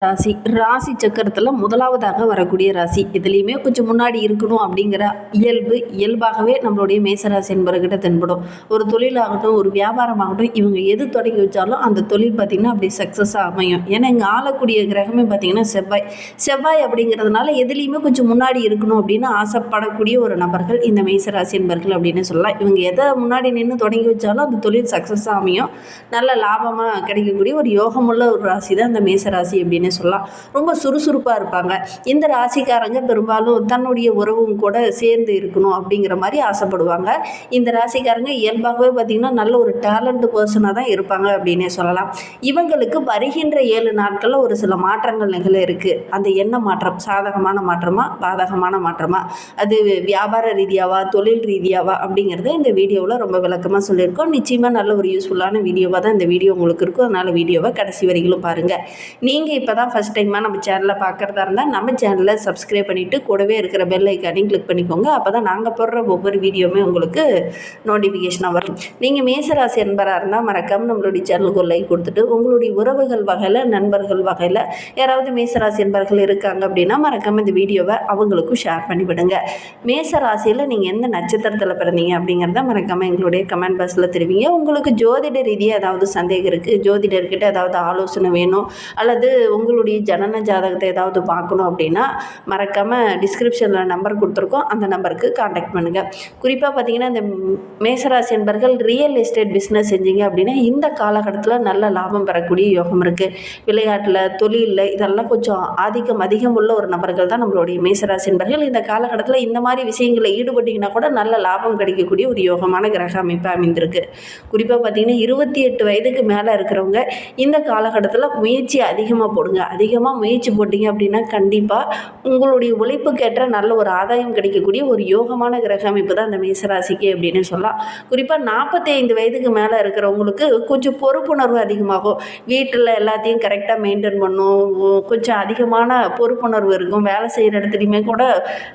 ராசி ராசி சக்கரத்தில் முதலாவதாக வரக்கூடிய ராசி. இதுலேயுமே கொஞ்சம் முன்னாடி இருக்கணும் அப்படிங்கிற இயல்பாகவே நம்மளுடைய மேசராசி என்பவர்கிட்ட தென்படும். ஒரு தொழிலாகட்டும், ஒரு வியாபாரமாகட்டும், இவங்க எது தொடங்கி வச்சாலும் அந்த தொழில் பார்த்திங்கன்னா அப்படி சக்ஸஸாக அமையும். ஏன்னா இங்கே ஆளக்கூடிய கிரகமே பார்த்திங்கன்னா செவ்வாய் அப்படிங்கிறதுனால எதுலேயுமே கொஞ்சம் முன்னாடி இருக்கணும் அப்படின்னு ஆசைப்படக்கூடிய ஒரு நபர்கள் இந்த மேசராசி என்பவர்கள் அப்படின்னு சொல்லலாம். இவங்க எதை முன்னாடி நின்று தொடங்கி வச்சாலும் அந்த தொழில் சக்ஸஸாக அமையும். நல்ல லாபமாக கிடைக்கக்கூடிய ஒரு யோகமுள்ள ஒரு ராசி தான் இந்த மேசராசி அப்படின்னு சொல்லலாம். ரொம்ப சுறுசுறுப்பாக இருப்பாங்க. இந்த ராசிக்காரங்க பெரும்பாலும் தன்னுடைய உறவும் கூட சேர்ந்து இருக்கணும் அப்படிங்கிற மாதிரி ஆசைப்படுவாங்க. இந்த ராசிக்காரங்க இயல்பாகவே பார்த்திங்கன்னா நல்ல ஒரு டேலண்ட் பர்சனாக தான் இருப்பாங்க அப்படின்னே சொல்லலாம். இவங்களுக்கு வருகின்ற 7 நாட்களில் ஒரு சில மாற்றங்கள் நிகழ இருக்குது. அந்த என்ன மாற்றம்? சாதகமான மாற்றமா, பாதகமான மாற்றமா, அது வியாபார ரீதியாவா, தொழில் ரீதியாவா அப்படிங்கிறத இந்த வீடியோவில் ரொம்ப விளக்கமாக சொல்லியிருக்கோம். நிச்சயமாக நல்ல ஒரு யூஸ்ஃபுல்லான வீடியோவாக தான் இந்த வீடியோ உங்களுக்கு இருக்கும். அதனால் வீடியோவை கடைசி வரைக்கும் பாருங்கள். நீங்கள் இப்போ தான் ஃபஸ்ட் டைமாக நம்ம சேனலை பார்க்குறதா இருந்தால் நம்ம சேனலை சப்ஸ்கிரைப் பண்ணிவிட்டு கூடவே இருக்கிற பெல் ஐக்கானையும் கிளிக் பண்ணிக்கோங்க. அப்போ தான் நாங்கள் போடுற ஒவ்வொரு வீடியோவுமே உங்களுக்கு நோட்டிஃபிகேஷனாக வரும். நீங்கள் மேசராசி என்பராக இருந்தால் மறக்காமல் நம்மளுடைய சேனலுக்கு ஒரு லைக் கொடுத்துட்டு உங்களுடைய உறவுகள் வகையில், நண்பர்கள் வகையில் யாராவது மேசராசி என்பர்கள் இருக்காங்க அப்படின்னா மறக்காமல் இந்த வீடியோவை அவங்களுக்கும் ஷேர் பண்ணிவிடுங்க. மேசராசியில் நீங்கள் எந்த நட்சத்திரத்தில் பிறந்தீங்க அப்படிங்கிறத மறக்காமல் எங்களுடைய கமெண்ட் பாக்ஸில் தெரிவிங்க. உங்களுக்கு ஜோதிட ரீதியாக ஏதாவது சந்தேகம் இருக்குது, ஜோதிடர்கிட்ட ஏதாவது ஆலோசனை வேணும், அல்லது உங்களுடைய ஜனன ஜாதகத்தை ஏதாவது பார்க்கணும் அப்படின்னா மறக்காமல் டிஸ்கிரிப்ஷனில் நம்பர் கொடுத்துருக்கோம். அந்த நம்பருக்கு காண்டாக்ட் பண்ணுங்கள். குறிப்பாக பார்த்திங்கன்னா இந்த மேசராசி என்பர்கள் ரியல் எஸ்டேட் பிஸ்னஸ் செஞ்சீங்க அப்படின்னா இந்த காலகட்டத்தில் நல்ல லாபம் பெறக்கூடிய யோகம் இருக்குது. விளையாட்டில், தொழிலில் இதெல்லாம் கொஞ்சம் அதிகம் உள்ள ஒரு நபர்கள் தான் நம்மளுடைய மேசராசி என்பர்கள். இந்த காலகட்டத்தில் இந்த மாதிரி விஷயங்களில் ஈடுபட்டிங்கன்னா கூட நல்ல லாபம் கிடைக்கக்கூடிய ஒரு யோகமான கிரக அமைப்பு அமைந்திருக்கு. குறிப்பாக பார்த்திங்கன்னா 28 வயதுக்கு மேலே இருக்கிறவங்க இந்த காலகட்டத்தில் முயற்சி அதிகமாக போடுங்க. அதிகமாக முயற்சி போட்டிங்க அப்படின்னா கண்டிப்பாக உங்களுடைய உழைப்புக்கேற்ற நல்ல ஒரு ஆதாயம் கிடைக்கக்கூடிய ஒரு யோகமான கிரக அமைப்பு தான் இந்த மேசராசிக்கு அப்படின்னு சொல்லலாம். குறிப்பாக 45 வயதுக்கு மேலே இருக்கிறவங்களுக்கு கொஞ்சம் பொறுப்புணர்வு அதிகமாகும். வீட்டில் எல்லாத்தையும் கரெக்டாக மெயின்டைன் பண்ணும், கொஞ்சம் அதிகமான பொறுப்புணர்வு இருக்கும். வேலை செய்கிற இடத்துலையுமே கூட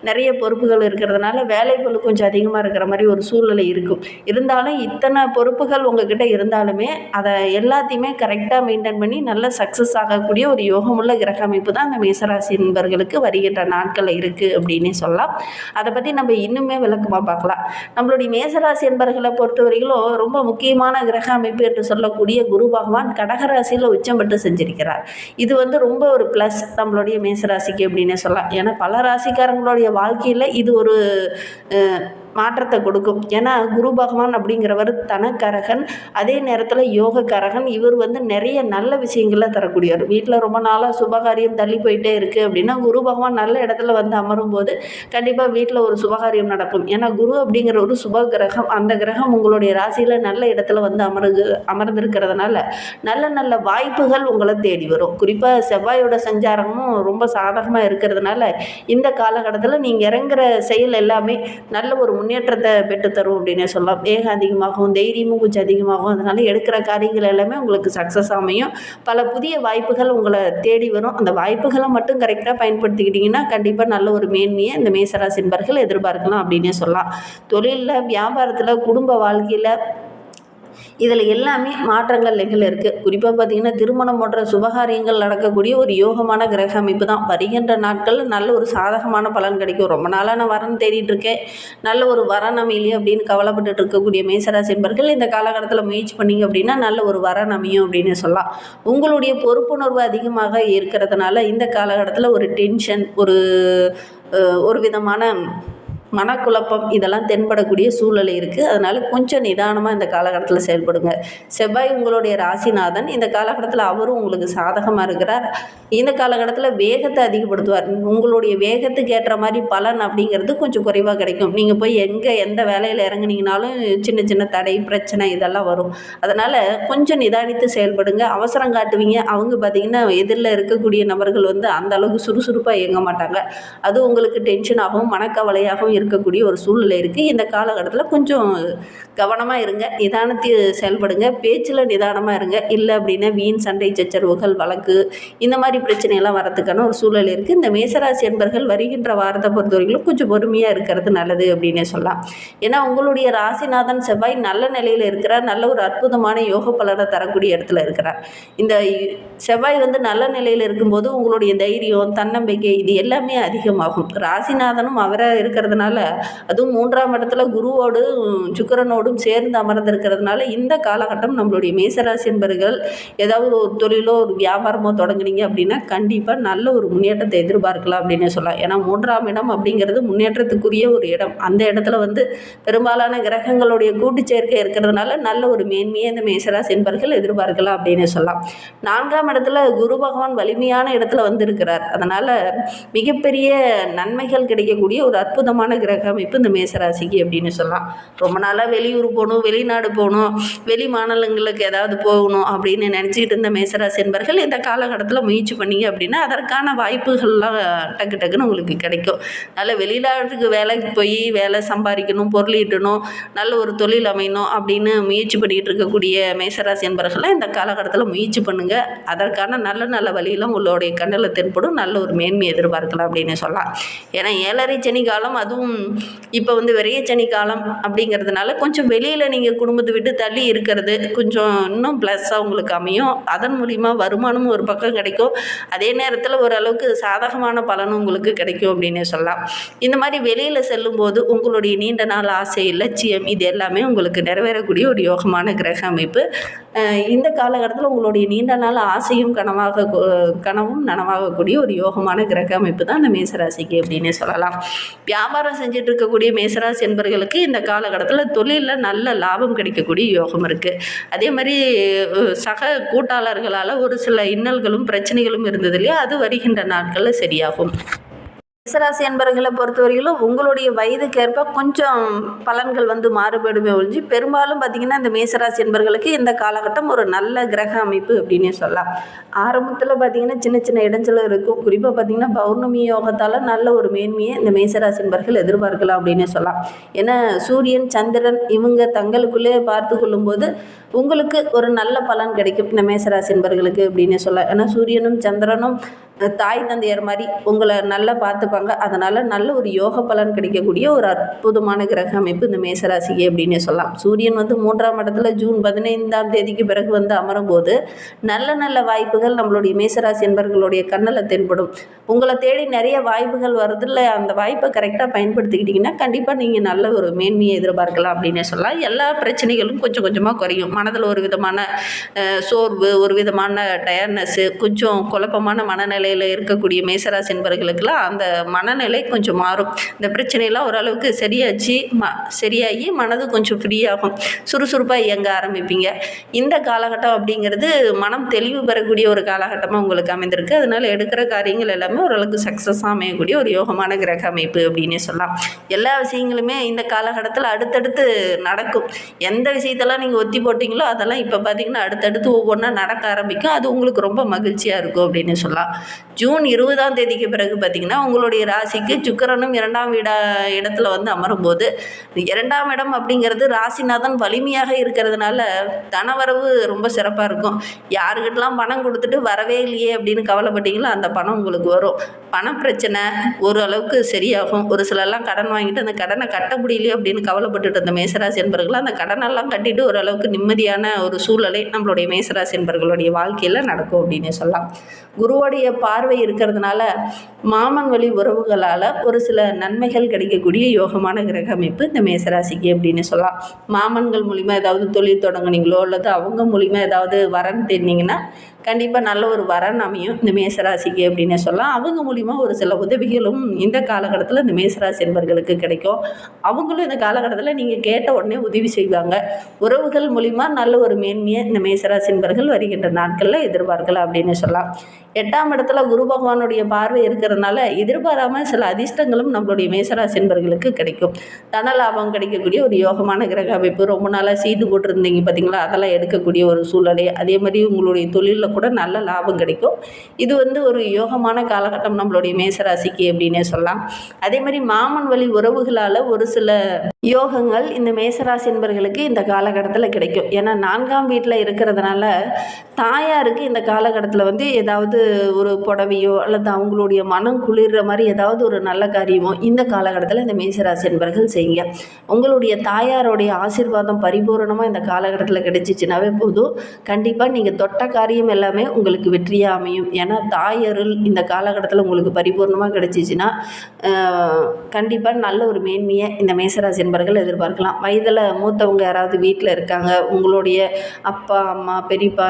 நிறைய பொறுப்புகள் இருக்கிறதுனால வேலைகள் கொஞ்சம் அதிகமாக இருக்கிற மாதிரி ஒரு சூழ்நிலை இருக்கும். இருந்தாலும் இத்தனை பொறுப்புகள் உங்ககிட்ட இருந்தாலுமே அதை எல்லாத்தையுமே கரெக்டாக மெயின்டைன் பண்ணி நல்ல சக்ஸஸ் ஆகக்கூடிய ஒரு யோகமுள்ள கிரக அமைப்பு தான் அந்த மேசராசி என்பர்களுக்கு வருகின்ற நாட்களில் இருக்குது அப்படின்னே சொல்லலாம். அதை பற்றி நம்ம இன்னுமே விளக்கமாக பார்க்கலாம். நம்மளுடைய மேசராசி என்பர்களை பொறுத்தவரையிலும் ரொம்ப முக்கியமான கிரக அமைப்பு என்று சொல்லக்கூடிய குரு பகவான் கடகராசியில் உச்சம் பெற்று செஞ்சிருக்கிறார். இது ரொம்ப ஒரு ப்ளஸ் நம்மளுடைய மேசராசிக்கு அப்படின்னே சொல்லலாம். ஏன்னா பல ராசிக்காரங்களுடைய வாழ்க்கையில் இது ஒரு மாற்றத்தை கொடுக்கும். ஏன்னா குரு பகவான் அப்படிங்கிறவர் தனக்கரகன், அதே நேரத்தில் யோகக்கரகன். இவர் நிறைய நல்ல விஷயங்களை தரக்கூடியவர். வீட்டில் ரொம்ப நாளாக சுபகாரியம் தள்ளி போயிட்டே இருக்குது அப்படின்னா குரு பகவான் நல்ல இடத்துல அமரும் போது கண்டிப்பாக வீட்டில் ஒரு சுபகாரியம் நடக்கும். ஏன்னா குரு அப்படிங்கிற ஒரு சுப கிரகம். அந்த கிரகம் உங்களுடைய ராசியில் நல்ல இடத்துல அமர்ந்திருக்கிறதுனால நல்ல நல்ல வாய்ப்புகள் உங்களை தேடி வரும். குறிப்பாக செவ்வாயோட சஞ்சாரமும் ரொம்ப சாதகமாக இருக்கிறதுனால இந்த காலகட்டத்தில் நீங்கள் இறங்குற செயல் எல்லாமே நல்ல ஒரு முன்னேற்றத்தை பெற்றுத்தரும் அப்படின்னு சொல்லலாம். வேகம் அதிகமாகும், தைரியமும் கொஞ்சம் அதிகமாகும். அதனால் எடுக்கிற காரியங்கள் எல்லாமே உங்களுக்கு சக்ஸஸ் அமையும். பல புதிய வாய்ப்புகள் உங்களை தேடி வரும். அந்த வாய்ப்புகளை மட்டும் கரெக்டாக பயன்படுத்திக்கிட்டிங்கன்னா கண்டிப்பாக நல்ல ஒரு மேன்மையை இந்த மேசராசி என்பர்கள் எதிர்பார்க்கலாம் அப்படின்னே சொல்லலாம். தொழிலில், வியாபாரத்தில், குடும்ப வாழ்க்கையில் இதில் எல்லாமே மாற்றங்கள் இருக்குது. குறிப்பாக பார்த்திங்கன்னா திருமணம் போன்ற சுபகாரியங்கள் நடக்கக்கூடிய ஒரு யோகமான கிரக அமைப்பு தான். வருகின்ற நாட்களில் நல்ல ஒரு சாதகமான பலன் கிடைக்கும். ரொம்ப நாளாக நான் வரன் தேடிட்டு இருக்கேன், நல்ல ஒரு வரன் அமையலையே அப்படின்னு கவலைப்பட்டு இருக்கக்கூடிய மேசராசி என்பர்கள் இந்த காலகட்டத்தில் முயற்சி பண்ணிங்க அப்படின்னா நல்ல ஒரு வரன் அமையும் அப்படின்னு சொல்லலாம். உங்களுடைய பொறுப்புணர்வு அதிகமாக இருக்கிறதுனால இந்த காலகட்டத்தில் ஒரு டென்ஷன், ஒரு விதமான மனக்குழப்பம் இதெல்லாம் தென்படக்கூடிய சூழ்நிலை இருக்குது. அதனால் கொஞ்சம் நிதானமாக இந்த காலகட்டத்தில் செயல்படுங்க. செவ்வாய் உங்களுடைய ராசிநாதன். இந்த காலகட்டத்தில் அவரும் உங்களுக்கு சாதகமாக இருக்கிறார். இந்த காலகட்டத்தில் வேகத்தை அதிகப்படுத்துவார். உங்களுடைய வேகத்துக்கு ஏற்ற மாதிரி பலன் அப்படிங்கிறது கொஞ்சம் குறைவாக கிடைக்கும். நீங்கள் போய் எந்த வேலையில் இறங்குனீங்கனாலும் சின்ன சின்ன தடை, பிரச்சனை இதெல்லாம் வரும். அதனால் கொஞ்சம் நிதானித்து செயல்படுங்க. அவசரம் காட்டுவீங்க. அவங்க பார்த்திங்கன்னா எதிரில் இருக்கக்கூடிய நபர்கள் அந்த அளவுக்கு சுறுசுறுப்பாக இயங்க மாட்டாங்க. அது உங்களுக்கு டென்ஷனாகவும் மனக்கவலையாகவும் இருக்கக்கூடிய ஒரு சூழ்நிலை இருக்குது. இந்த காலகட்டத்தில் கொஞ்சம் கவனமாக இருங்க, நிதானத்தில் செயல்படுங்க, பேச்சில் நிதானமாக இருங்க. இல்லை அப்படின்னா வீண் சண்டை சச்சரவுகள், வழக்கு இந்த மாதிரி பிரச்சனையெல்லாம் வரதுக்கான ஒரு சூழல் இருக்குது. இந்த மேசராசி என்பர்கள் வருகின்ற வாரத்தை பொறுத்தவரைக்கும் கொஞ்சம் பொறுமையாக இருக்கிறது நல்லது அப்படின்னே சொல்லலாம். ஏன்னா உங்களுடைய ராசிநாதன் செவ்வாய் நல்ல நிலையில் இருக்கிறார், நல்ல ஒரு அற்புதமான யோக பலனை தரக்கூடிய இடத்துல இருக்கிறார். இந்த செவ்வாய் நல்ல நிலையில் இருக்கும்போது உங்களுடைய தைரியம், தன்னம்பிக்கை இது எல்லாமே அதிகமாகும். ராசிநாதனும் அவராக இருக்கிறதுனால, அதுவும் 3ஆம் இடத்துல குருவோடும் சுக்கிரனோடும் சேர்ந்து அமர்ந்திருக்கிறதுனால இந்த காலகட்டம் நம்மளுடைய மேசராசி என்பர்கள் ஏதாவது ஒரு தொழிலோ ஒரு வியாபாரமோ தொடங்குனீங்க அப்படின்னா கண்டிப்பாக நல்ல ஒரு முன்னேற்றத்தை எதிர்பார்க்கலாம் அப்படின்னு சொல்லலாம். ஏன்னா 3ஆம் இடம் அப்படிங்கிறது முன்னேற்றத்துக்குரிய ஒரு இடம். அந்த இடத்துல பெரும்பாலான கிரகங்களுடைய கூட்டு சேர்க்கை இருக்கிறதுனால நல்ல ஒரு மேன்மையை இந்த மேசராசி என்பர்கள் எதிர்பார்க்கலாம் அப்படின்னு சொல்லலாம். 4ஆம் இடத்துல குரு பகவான் வலிமையான இடத்துல இருக்கிறார். அதனால் மிகப்பெரிய நன்மைகள் கிடைக்கக்கூடிய ஒரு அற்புதமான கிரக அமைப்பு இந்த மேசராசிக்கு அப்படின்னு சொல்லலாம். ரொம்ப நாளாக வெளியூர் போகணும், வெளிநாடு போகணும், வெளி மாநிலங்களுக்கு ஏதாவது போகணும் அப்படின்னு நினச்சிக்கிட்டு இருந்த மேசராசி என்பர்கள் இந்த காலகட்டத்தில் முயற்சி பண்ணிங்க அப்படின்னா அதற்கான வாய்ப்புகள்லாம் டக்கு டக்குன்னு உங்களுக்கு கிடைக்கும். அதனால் வெளிநாட்டுக்கு வேலைக்கு போய் வேலை சம்பாதிக்கணும், பொருளீட்டணும், நல்ல ஒரு தொழில் அமையணும் அப்படின்னு முயற்சி பண்ணிகிட்டு இருக்கக்கூடிய மேசராசி என்பர்கள்லாம் இந்த காலகட்டத்தில் முயற்சி பண்ணுங்கள். அதற்கான நல்ல நல்ல வழியெல்லாம் உங்களுடைய கண்ணில் தென்படும். நல்ல ஒரு மேன்மை எதிர்பார்க்கலாம் அப்படின்னு சொல்லலாம். ஏன்னா 7.5 சனி காலம், அதுவும் இப்போ விரைய சனி காலம் அப்படிங்கிறதுனால கொஞ்சம் வெளியில் நீங்கள் குடும்பத்தை விட்டு தள்ளி இருக்கிறது கொஞ்சம் இன்னும் ப்ளஸ்ஸாக உங்களுக்கு அமையும். அதன் மூலிமா வருமானமும் ஒரு பக்கம் கிடைக்கும், அதே நேரத்தில் ஓரளவுக்கு சாதகமான பலனும் உங்களுக்கு கிடைக்கும் அப்படின்னே சொல்லலாம். இந்த மாதிரி வெளியில் செல்லும்போது உங்களுடைய நீண்ட நாள் ஆசை, லட்சியம் இது எல்லாமே உங்களுக்கு நிறைவேறக்கூடிய ஒரு யோகமான கிரக அமைப்பு. இந்த காலகட்டத்தில் உங்களுடைய நீண்ட நாள் ஆசையும் கனவும் நனவாகக்கூடிய ஒரு யோகமான கிரக அமைப்பு தான் இந்த மேசராசிக்கு அப்படின்னே சொல்லலாம். வியாபாரம் செஞ்சுட்டு இருக்கக்கூடிய மேசராசி என்பர்களுக்கு இந்த காலகட்டத்தில் தொழிலில் நல்ல லாபம் கிடைக்கக்கூடிய யோகம் இருக்குது. அதே மாதிரி சக கூட்டாளர்களால் ஒரு சில இன்னல்களும் பிரச்சனைகளும் இருந்தது இல்லையா, அது வருகின்ற நாட்களில் சரியாகும். மேசராசி என்பர்களை பொறுத்தவரையிலும் உங்களுடைய வயதுக்கேற்ப கொஞ்சம் பலன்கள் மாறுபடுமே ஒழிஞ்சு பெரும்பாலும் பார்த்திங்கன்னா இந்த மேசராசி என்பர்களுக்கு இந்த காலகட்டம் ஒரு நல்ல கிரக அமைப்பு அப்படின்னே சொல்லலாம். ஆரம்பத்தில் பார்த்திங்கன்னா சின்ன சின்ன இடைஞ்சலும் இருக்கும். குறிப்பாக பார்த்திங்கன்னா பௌர்ணமி யோகத்தால் நல்ல ஒரு மேன்மையை இந்த மேசராசி என்பர்கள் எதிர்பார்க்கலாம் அப்படின்னே சொல்லலாம். ஏன்னா சூரியன், சந்திரன் இவங்க தங்களுக்குள்ளே பார்த்து கொள்ளும்போது உங்களுக்கு ஒரு நல்ல பலன் கிடைக்கும் இந்த மேசராசி என்பர்களுக்கு அப்படின்னே சொல்லலாம். ஏன்னா சூரியனும் சந்திரனும் தாய் தந்தையர் மாதிரி உங்களை நல்லா பார்த்துப்பாங்க. அதனால் நல்ல ஒரு யோக பலன் கிடைக்கக்கூடிய ஒரு அற்புதமான கிரக அமைப்பு இந்த மேசராசிக்கு அப்படின்னே சொல்லலாம். சூரியன் 3ஆம் இடத்துல ஜூன் 15ஆம் தேதிக்கு பிறகு அமரும் போது நல்ல நல்ல வாய்ப்புகள் நம்மளுடைய மேசராசி என்பர்களுடைய கண்ணில் தென்படும். உங்களை தேடி நிறைய வாய்ப்புகள் வருதில்ல, அந்த வாய்ப்பை கரெக்டாக பயன்படுத்திக்கிட்டிங்கன்னா கண்டிப்பாக நீங்கள் நல்ல ஒரு மேன்மையை எதிர்பார்க்கலாம் அப்படின்னே சொல்லலாம். எல்லா பிரச்சனைகளும் கொஞ்சம் கொஞ்சமாக குறையும். மனதில் ஒரு விதமான சோர்வு, ஒரு விதமான டயர்னஸ்ஸு, கொஞ்சம் குழப்பமான மனநிலையில் இருக்கக்கூடிய மேசராசி என்பர்களுக்கெல்லாம் அந்த மனநிலை கொஞ்சம் மாறும். இந்த பிரச்சனையெல்லாம் ஓரளவுக்கு சரியாகி மனது கொஞ்சம் ஃப்ரீயாகும், சுறுசுறுப்பாக இயங்க ஆரம்பிப்பீங்க. இந்த காலகட்டம் அப்படிங்கிறது மனம் தெளிவு பெறக்கூடிய ஒரு காலகட்டமாக உங்களுக்கு அமைந்திருக்கு. அதனால் எடுக்கிற காரியங்கள் எல்லாமே ஓரளவுக்கு சக்ஸஸாக அமையக்கூடிய ஒரு யோகமான கிரக அமைப்பு அப்படின்னே சொல்லலாம். எல்லா விஷயங்களுமே இந்த காலகட்டத்தில் அடுத்தடுத்து நடக்கும். எந்த விஷயத்தெல்லாம் நீங்கள் ஒத்தி போட்டிங்களோ அதெல்லாம் இப்போ பார்த்திங்கன்னா அடுத்தடுத்து ஒவ்வொன்றா நடக்க ஆரம்பிக்கும். அது உங்களுக்கு ரொம்ப மகிழ்ச்சியாக இருக்கும் அப்படின்னு சொல்லலாம். ஜூன் 20ஆம் தேதிக்கு பிறகு பார்த்திங்கன்னா உங்களுடைய ராசிக்கு சுக்கிரனும் 2ஆம் இடத்துல அமரும் போது 2ஆம் இடம் அப்படிங்கிறது ராசிநாதன் வலிமையாக இருக்கிறதுனால தனவரவு ரொம்ப சிறப்பாக இருக்கும். யாருக்கிட்டலாம் பணம் கொடுத்துட்டு வரவே இல்லையே அப்படின்னு கவலைப்பட்டீங்களோ அந்த பணம் உங்களுக்கு வரும். பண பிரச்சனை ஓரளவுக்கு சரியாகும். ஒரு சிலர்லாம் கடன் வாங்கிட்டு அந்த கடனை கட்ட முடியலையே அப்படின்னு கவலைப்பட்டுட்டு இருந்த மேசராசி என்பர்கள் அந்த கடனெல்லாம் கட்டிட்டு ஓரளவுக்கு நிம்மதியான ஒரு சூழலை நம்மளுடைய மேசராசி என்பர்களுடைய வாழ்க்கையில் நடக்கும் அப்படின்னு சொல்லலாம். குருவுடைய பார்வை இருக்கிறதுனால மாமன் வழி உறவுகளால் ஒரு சில நன்மைகள் கிடைக்கக்கூடிய யோகமான கிரக அமைப்பு இந்த மேசராசிக்கு அப்படின்னு சொல்லலாம். மாமன்கள் மூலிமா ஏதாவது தொழில் தொடங்குனீங்களோ அல்லது அவங்க மூலிமா ஏதாவது வரன் தேடினீங்கன்னா கண்டிப்பாக நல்ல ஒரு வரன் அமையும் இந்த மேசராசிக்கு அப்படின்னு சொல்லலாம். அவங்க மூலிமா ஒரு சில உதவிகளும் இந்த காலகட்டத்தில் இந்த மேசராசி என்பர்களுக்கு கிடைக்கும். அவங்களும் இந்த காலகட்டத்தில் நீங்கள் கேட்ட உடனே உதவி செய்வாங்க. உறவுகள் மூலிமா நல்ல ஒரு மேன்மையை இந்த மேசராசி என்பர்கள் வருகின்ற நாட்களில் எதிர்பார்க்கலாம் அப்படின்னு சொல்லலாம். 8ஆம் இடத்துல குரு பகவானுடைய பார்வை இருக்கிறதுனால எதிர்பாராமல் சில அதிர்ஷ்டங்களும் நம்மளுடைய மேசராசி என்பர்களுக்கு கிடைக்கும். தன லாபம் கிடைக்கக்கூடிய ஒரு யோகமான கிரக அமைப்பு. ரொம்ப நாளாக சீட்டு போட்டிருந்தீங்க பார்த்தீங்களா, அதெல்லாம் எடுக்கக்கூடிய ஒரு சூழ்நிலை. அதே மாதிரி உங்களுடைய தொழிலில் கூட நல்ல லாபம் கிடைக்கும். இது வந்து ஒரு யோகமான காலகட்டம் நம்மளுடைய மேசராசிக்கு அப்படின்னே சொல்லலாம். அதே மாதிரி மாமன் வழி உறவுகளால் ஒரு சில யோகங்கள் இந்த மேசராசி என்பர்களுக்கு இந்த காலகட்டத்தில் கிடைக்கும். ஏன்னா 4ஆம் வீட்டில் இருக்கிறதுனால தாயாருக்கு இந்த காலகட்டத்தில் வந்து ஏதாவது ஒரு புடவையோ அல்லது அவங்களுடைய மனம் குளிர்ற மாதிரி ஏதாவது ஒரு நல்ல காரியமோ இந்த காலகட்டத்தில் இந்த மேசராசி என்பர்கள் செய்யுங்க. உங்களுடைய தாயாருடைய ஆசீர்வாதம் பரிபூரணமாக இந்த காலகட்டத்தில் கிடைச்சிச்சுனாவே போதும். கண்டிப்பாக நீங்கள் தொட்ட காரியம் எல்லாமே உங்களுக்கு வெற்றியாக அமையும். ஏன்னா தாயருள் இந்த காலகட்டத்தில் உங்களுக்கு பரிபூர்ணமாக கிடைச்சிச்சின்னா கண்டிப்பாக நல்ல ஒரு மேன்மையை இந்த மேசராசி என்பர்கள் எதிர்பார்க்கலாம். வயதில் மூத்தவங்க யாராவது வீட்டில் இருக்காங்க, உங்களுடைய அப்பா அம்மா பெரியப்பா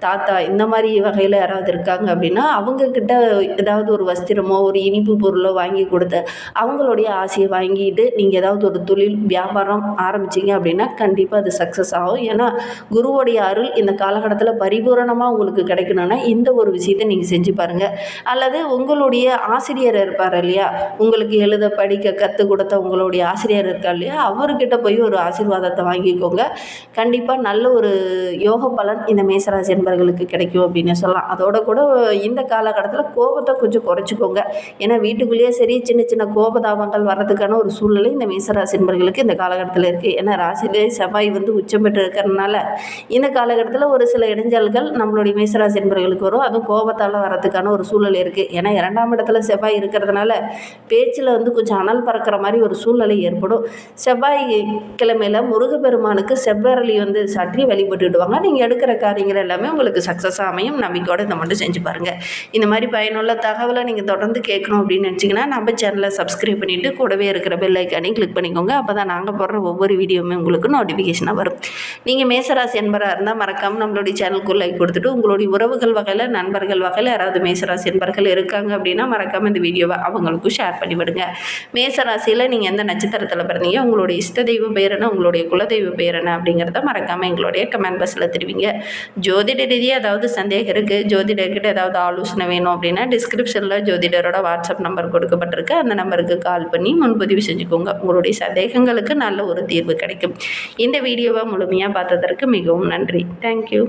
தாத்தா இந்த மாதிரி வகையில் யாராவது இருக்காங்க அப்படின்னா அவங்கக்கிட்ட ஏதாவது ஒரு வஸ்திரமோ ஒரு இனிப்பு பொருளோ வாங்கி கொடுத்து அவங்களுடைய ஆசையை வாங்கிட்டு நீங்கள் ஏதாவது ஒரு தொழில் வியாபாரம் ஆரம்பிச்சிங்க அப்படின்னா கண்டிப்பாக அது சக்ஸஸ் ஆகும். ஏன்னா குருவோடைய அருள் இந்த காலகட்டத்தில் பரிபூரணமாக உங்களுக்கு கிடைக்கணும்னா இந்த ஒரு விஷயத்தை நீங்கள் செஞ்சு பாருங்கள். அல்லது உங்களுடைய ஆசிரியர் இருப்பார் இல்லையா, உங்களுக்கு எழுத படிக்க கற்றுக் கொடுத்த உங்களுடைய ஆசிரியர் இருக்கார் இல்லையா, அவர்கிட்ட போய் ஒரு ஆசீர்வாதத்தை வாங்கிக்கோங்க. கண்டிப்பாக நல்ல ஒரு யோக பலன் இந்த மேசராசி என்பர்களுக்கு கிடைக்கும் அப்படின்னு சொல்லலாம். அதோட கூட இந்த காலகட்டத்தில் கோபத்தை கொஞ்சம் குறைச்சிக்கோங்க. ஏன்னா வீட்டுக்குள்ளேயே சரி சின்ன சின்ன கோபதாபங்கள் வர்றதுக்கான ஒரு சூழ்நிலை இந்த மேசராசி என்பர்களுக்கு இந்த காலகட்டத்தில் இருக்குது. ஏன்னா ராசியிலே செவ்வாய் வந்து உச்சம் பெற்று இருக்கிறதுனால இந்த காலகட்டத்தில் ஒரு சில இடைஞ்சல்கள் நம்மளுடைய மேசராசி என்பர்களுக்கு வரும். அதுவும் கோபத்தால் வரதுக்கான ஒரு சூழ்நிலை இருக்குது. ஏன்னா 2ஆம் இடத்துல செவ்வாய் இருக்கிறதுனால பேச்சில் வந்து கொஞ்சம் அனல் பறக்கிற மாதிரி ஒரு சூழ்நிலை ஏற்படும். செவ்வாய் கிழமையில் முருகப்பெருமானுக்கு செவ்வரளி வந்து சாற்றி வழிபட்டுடுவாங்க. நீங்கள் எடுக்கிற காரியங்கள் எல்லாமே உங்களுக்கு சக்ஸஸாக அமையும். நம்பிக்கையோடு இதை மட்டும் செஞ்சு பாருங்கள். இந்த மாதிரி பயனுள்ள தகவலை நீங்கள் தொடர்ந்து கேட்கணும் அப்படின்னு நினச்சிங்கன்னா நம்ம சேனலை சப்ஸ்கிரைப் பண்ணிவிட்டு கூடவே இருக்கிற பெல் ஐக்கானையும் கிளிக் பண்ணிக்கோங்க. அப்போ தான் நாங்கள் போடுற ஒவ்வொரு வீடியோவுமே உங்களுக்கு நோட்டிஃபிகேஷனாக வரும். நீங்கள் மேசராசி என்பராக இருந்தால் மறக்காமல் நம்மளுடைய சேனலுக்கு லைக் கொடுத்துட்டு உங்களுடைய உறவுகள் வகையில் நண்பர்கள் வகையில் யாராவது மேசராசி என்பர்கள் இருக்காங்க அப்படின்னா மறக்காமல் இந்த வீடியோவை அவங்களுக்கும் ஷேர் பண்ணிவிடுங்க. மேசராசியில் நீங்கள் எந்த நட்சத்திரத்தில் பிறந்தீங்க, உங்களுடைய இஷ்ட தெய்வ பெயர் என்ன, உங்களுடைய குலதெய்வ பெயர் என்ன அப்படிங்கிறத மறக்காமல் எங்களுடைய கமெண்ட் பாக்ஸில் தெரிவிங்க. ஜோதிட ரீதியாக ஏதாவது சந்தேகம் இருக்குது, ஜோதிடர்கிட்ட ஏதாவது ஆலோசனை வேணும் அப்படின்னா டிஸ்கிரிப்ஷனில் ஜோதிடரோட வாட்ஸ்அப் நம்பர் கொடுக்கப்பட்டிருக்கு. அந்த நம்பருக்கு கால் பண்ணி முன்பதிவு செஞ்சுக்கோங்க. உங்களுடைய சந்தேகங்களுக்கு நல்ல ஒரு தீர்வு கிடைக்கும். இந்த வீடியோவை முழுமையாக பார்த்ததற்கு மிகவும் நன்றி. தேங்க்யூ.